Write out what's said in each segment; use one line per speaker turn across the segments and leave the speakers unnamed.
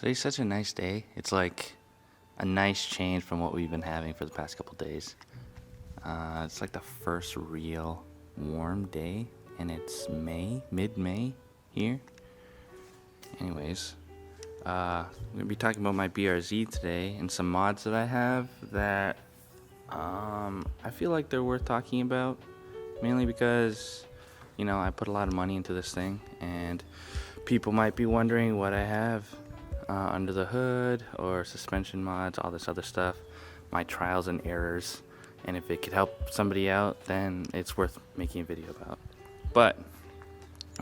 Today's such a nice day. It's like a nice change from what we've been having for the past couple days. It's like the first real warm day, and it's mid-May here. Anyways, I'm gonna be talking about my BRZ today and some mods that I have that I feel like they're worth talking about, mainly because, you know, I put a lot of money into this thing, and people might be wondering what I have under the hood, or suspension mods, all this other stuff, my trials and errors, and if it could help somebody out, then it's worth making a video about. But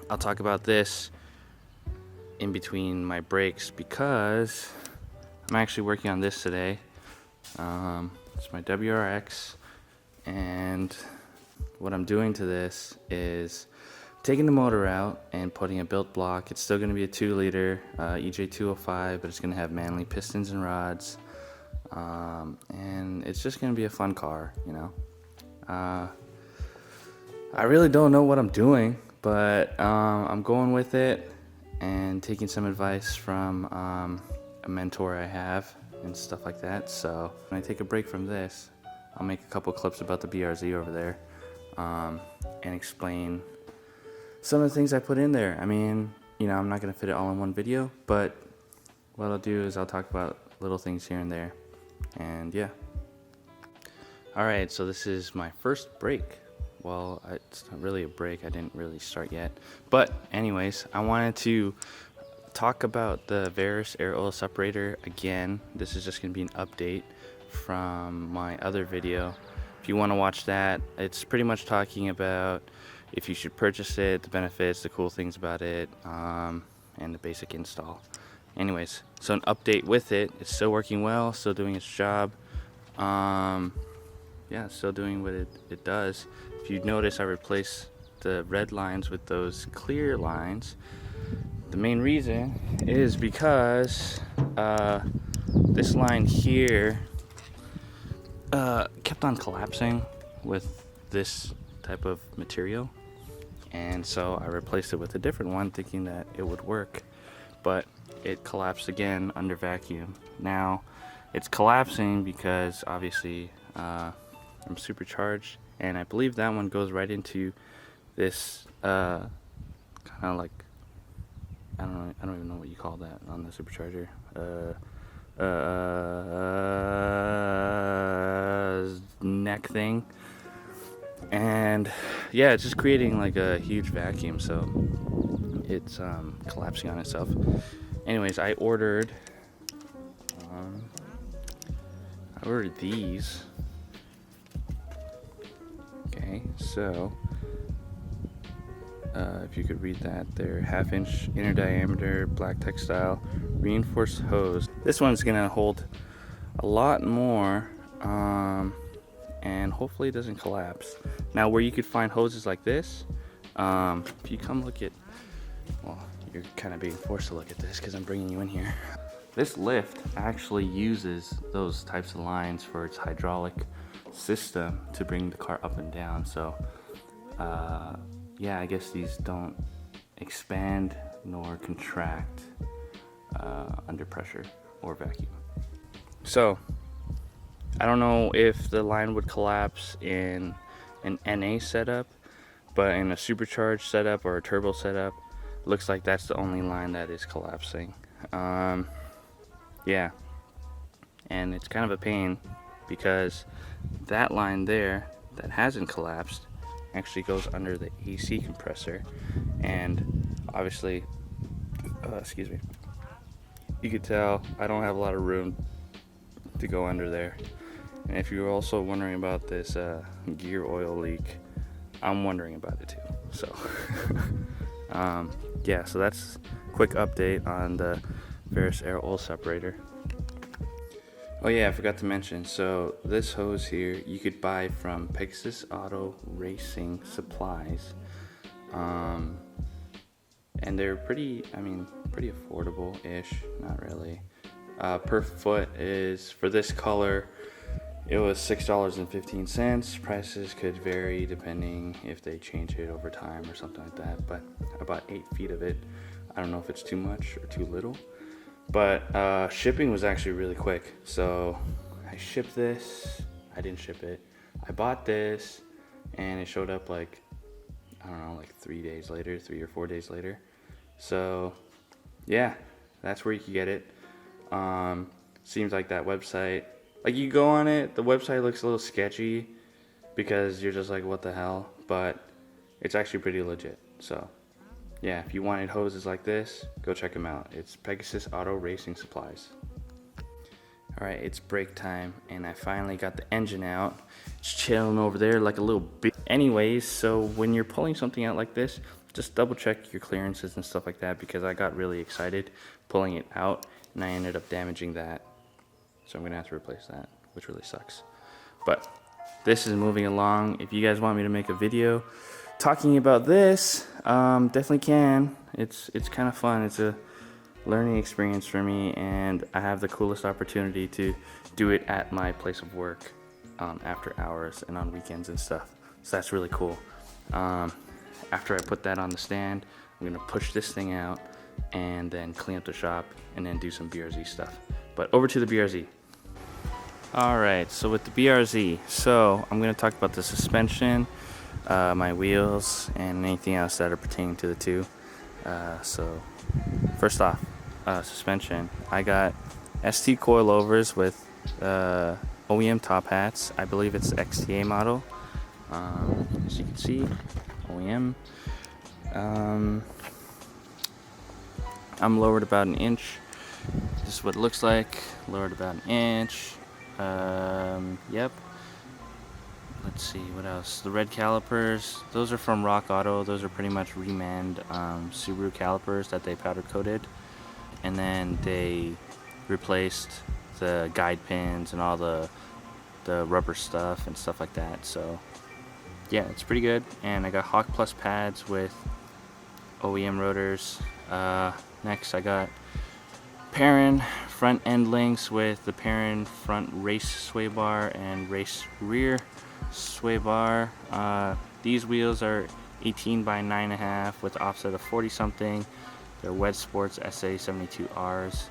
I'll talk about this in between my breaks because I'm actually working on this today. It's my WRX, and what I'm doing to this is taking the motor out and putting a built block. It's still going to be a 2-liter EJ205, but it's going to have Manley pistons and rods, and it's just going to be a fun car, you know. I really don't know what I'm doing, but I'm going with it and taking some advice from a mentor I have and stuff like that. So when I take a break from this, I'll make a couple clips about the BRZ over there and explain some of the things I put in there. I mean, you know, I'm not going to fit it all in one video, but what I'll do is I'll talk about little things here and there. And yeah. Alright, so this is my first break. Well, it's not really a break. I didn't really start yet. But anyways, I wanted to talk about the Verus air oil separator again. This is just going to be an update from my other video. If you want to watch that, it's pretty much talking about if you should purchase it, the benefits, the cool things about it, and the basic install. Anyways, so an update with it. It's still working well, still doing its job. Yeah, still doing what it does. If you notice, I replaced the red lines with those clear lines. The main reason is because this line here kept on collapsing with this type of material, and so I replaced it with a different one thinking that it would work, but it collapsed again under vacuum. Now it's collapsing because obviously I'm supercharged, and I believe that one goes right into this kind of like, I don't even know what you call that on the supercharger, neck thing. And yeah, it's just creating like a huge vacuum, so it's collapsing on itself. Anyways, I ordered these. Okay, so if you could read that, they're 1/2-inch inner diameter black textile reinforced hose. This one's gonna hold a lot more, and hopefully it doesn't collapse. Now, where you could find hoses like this, if you come look at, well, you're kind of being forced to look at this because I'm bringing you in here. This lift actually uses those types of lines for its hydraulic system to bring the car up and down. So yeah, I guess these don't expand nor contract under pressure or vacuum. So I don't know if the line would collapse in an NA setup, but in a supercharged setup or a turbo setup, looks like that's the only line that is collapsing. Yeah, and it's kind of a pain because that line there that hasn't collapsed actually goes under the AC compressor, and obviously, excuse me, you could tell I don't have a lot of room to go under there. And if you're also wondering about this gear oil leak, I'm wondering about it too. So yeah, so that's a quick update on the Verus air oil separator. Oh yeah, I forgot to mention, so this hose here you could buy from Pegasus Auto Racing Supplies, and they're pretty affordable-ish, not really. Per foot is, for this color, it was $6.15. Prices could vary depending if they change it over time or something like that, but about 8 feet of it. I don't know if it's too much or too little, But shipping was actually really quick. So I shipped this. I didn't ship it. I bought this, and it showed up like, I don't know, like 3 days later, 3 or 4 days later. So yeah, that's where you can get it. Seems like that website, like you go on it, the website looks a little sketchy because you're just like, what the hell? But it's actually pretty legit. So yeah, if you wanted hoses like this, go check them out. It's Pegasus Auto Racing Supplies. Alright, it's break time, and I finally got the engine out. It's chilling over there like a little bit. Anyways, so when you're pulling something out like this, just double check your clearances and stuff like that, because I got really excited pulling it out, and I ended up damaging that. So I'm going to have to replace that, which really sucks. But this is moving along. If you guys want me to make a video talking about this, definitely can. It's kind of fun. It's a learning experience for me, and I have the coolest opportunity to do it at my place of work after hours and on weekends and stuff. So that's really cool. After I put that on the stand, I'm gonna push this thing out and then clean up the shop and then do some BRZ stuff. But over to the BRZ. Alright, so with the BRZ, so I'm gonna talk about the suspension, my wheels, and anything else that are pertaining to the two. So first off, suspension. I got ST coilovers with OEM top hats. I believe it's XTA model. As you can see, OEM. I'm lowered about an inch. This is what it looks like. Lowered about an inch. Yep. Let's see, what else? The red calipers, those are from Rock Auto. Those are pretty much remanned Subaru calipers that they powder coated. And then they replaced the guide pins and all the rubber stuff and stuff like that. So yeah, it's pretty good. And I got Hawk Plus pads with OEM rotors. Next I got Perrin front end links with the Perrin front race sway bar and race rear sway bar. These wheels are 18 by 9.5 with offset of 40 something. They're Wedge Sports SA72Rs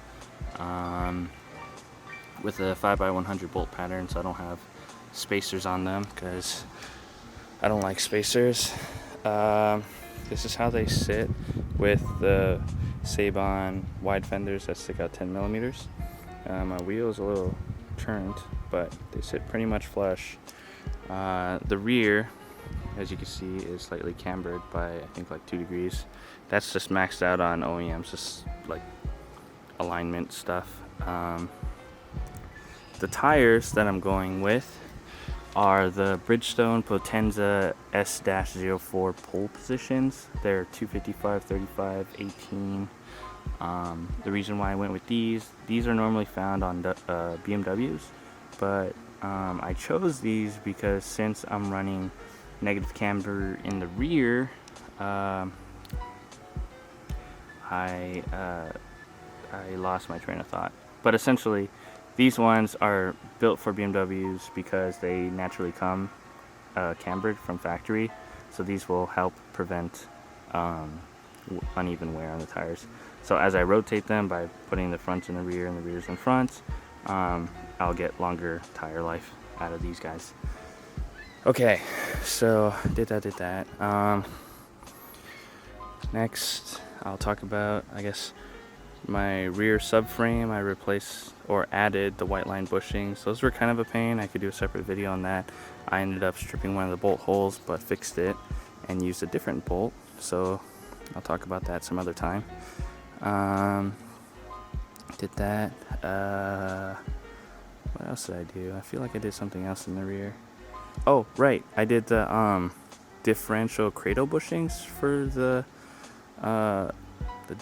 with a 5x100 bolt pattern, so I don't have spacers on them because I don't like spacers. This is how they sit with the Sabon wide fenders that stick out 10 millimeters. My wheel is a little turned, but they sit pretty much flush. The rear, as you can see, is slightly cambered by I think like 2 degrees. That's just maxed out on OEMs, just like alignment stuff. The tires that I'm going with are the Bridgestone Potenza S-04 pole positions. They're 255, 35, 18. The reason why I went with these are normally found on BMWs, but I chose these because since I'm running negative camber in the rear, I lost my train of thought. But essentially, these ones are built for BMWs because they naturally come cambered from factory, so these will help prevent uneven wear on the tires. So as I rotate them by putting the fronts in the rear and the rears in front, I'll get longer tire life out of these guys. Okay, so did that. Next, I'll talk about, I guess, my rear subframe. I replaced or added the white line bushings. Those were kind of a pain. I could do a separate video on that. I ended up stripping one of the bolt holes, but fixed it and used a different bolt. So I'll talk about that some other time. Did that. What else did I do? I feel like I did something else in the rear. Oh, right. I did the differential cradle bushings for the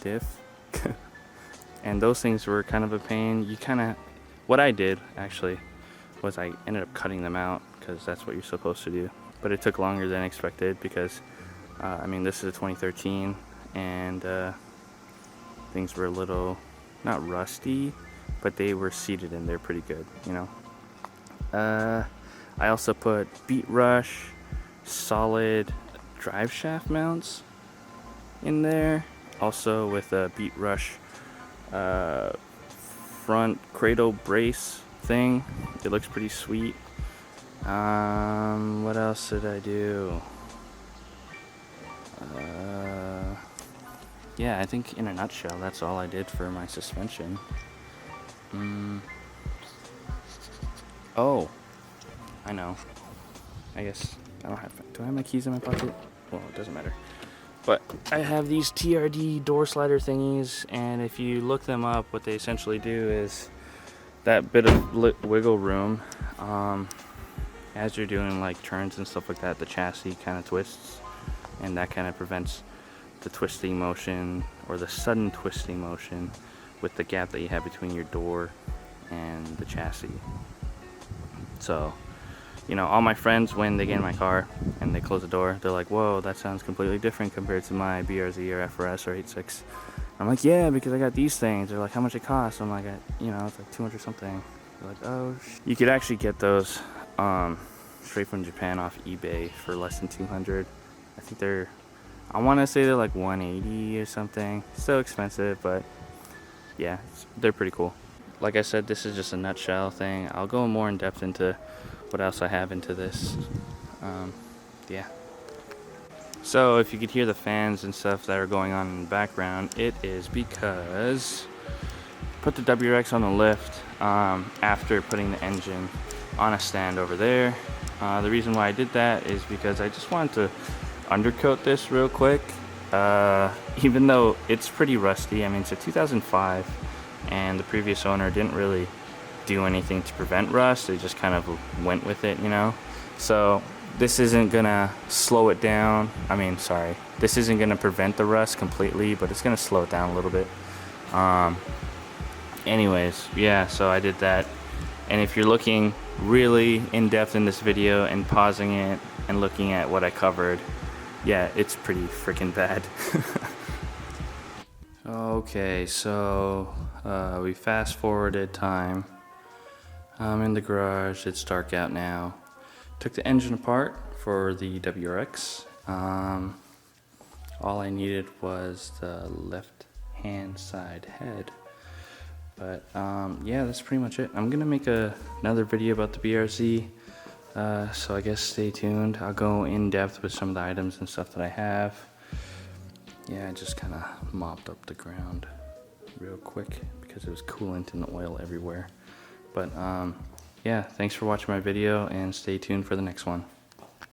diff. And those things were kind of a pain. What I did actually was I ended up cutting them out because that's what you're supposed to do. But it took longer than expected because, I mean, this is a 2013 and things were a little, not rusty, but they were seated and they're pretty good, you know. I also put Beat Rush solid drive shaft mounts in there, also with a Beat Rush front cradle brace thing. It looks pretty sweet. What else did I do? Yeah, I think in a nutshell, that's all I did for my suspension. Oh, I know. I guess I don't have. Do I have my keys in my pocket? Well, it doesn't matter. But I have these TRD door slider thingies, and if you look them up, what they essentially do is that bit of wiggle room. As you're doing like turns and stuff like that, the chassis kind of twists, and that kind of prevents the twisting motion or the sudden twisting motion with the gap that you have between your door and the chassis. So, you know, all my friends, when they get in my car and they close the door, they're like, whoa, that sounds completely different compared to my BRZ or FRS or 86. I'm like, yeah, because I got these things. They're like, how much it costs? I'm like, you know, it's like 200 something. They're like, oh, you could actually get those straight from Japan off eBay for less than 200. I think I want to say they're like 180 or something. Still expensive, but yeah, they're pretty cool. Like I said, this is just a nutshell thing. I'll go more in depth into what else I have into this. Yeah. So if you could hear the fans and stuff that are going on in the background, it is because I put the WRX on the lift after putting the engine on a stand over there. The reason why I did that is because I just wanted to undercoat this real quick, even though it's pretty rusty. I mean, it's a 2005 and the previous owner didn't really do anything to prevent rust. They just kind of went with it, you know. So this isn't gonna slow it down. This isn't gonna prevent the rust completely, but it's gonna slow it down a little bit. Anyways, yeah, so I did that. And if you're looking really in depth in this video and pausing it and looking at what I covered, yeah, it's pretty freaking bad. Okay, so we fast forwarded time. I'm in the garage, it's dark out now. Took the engine apart for the WRX. All I needed was the left hand side head. But yeah, that's pretty much it. I'm gonna make another video about the BRZ. So I guess stay tuned. I'll go in depth with some of the items and stuff that I have. Yeah, I just kind of mopped up the ground real quick because it was coolant and oil everywhere. But yeah, thanks for watching my video and stay tuned for the next one.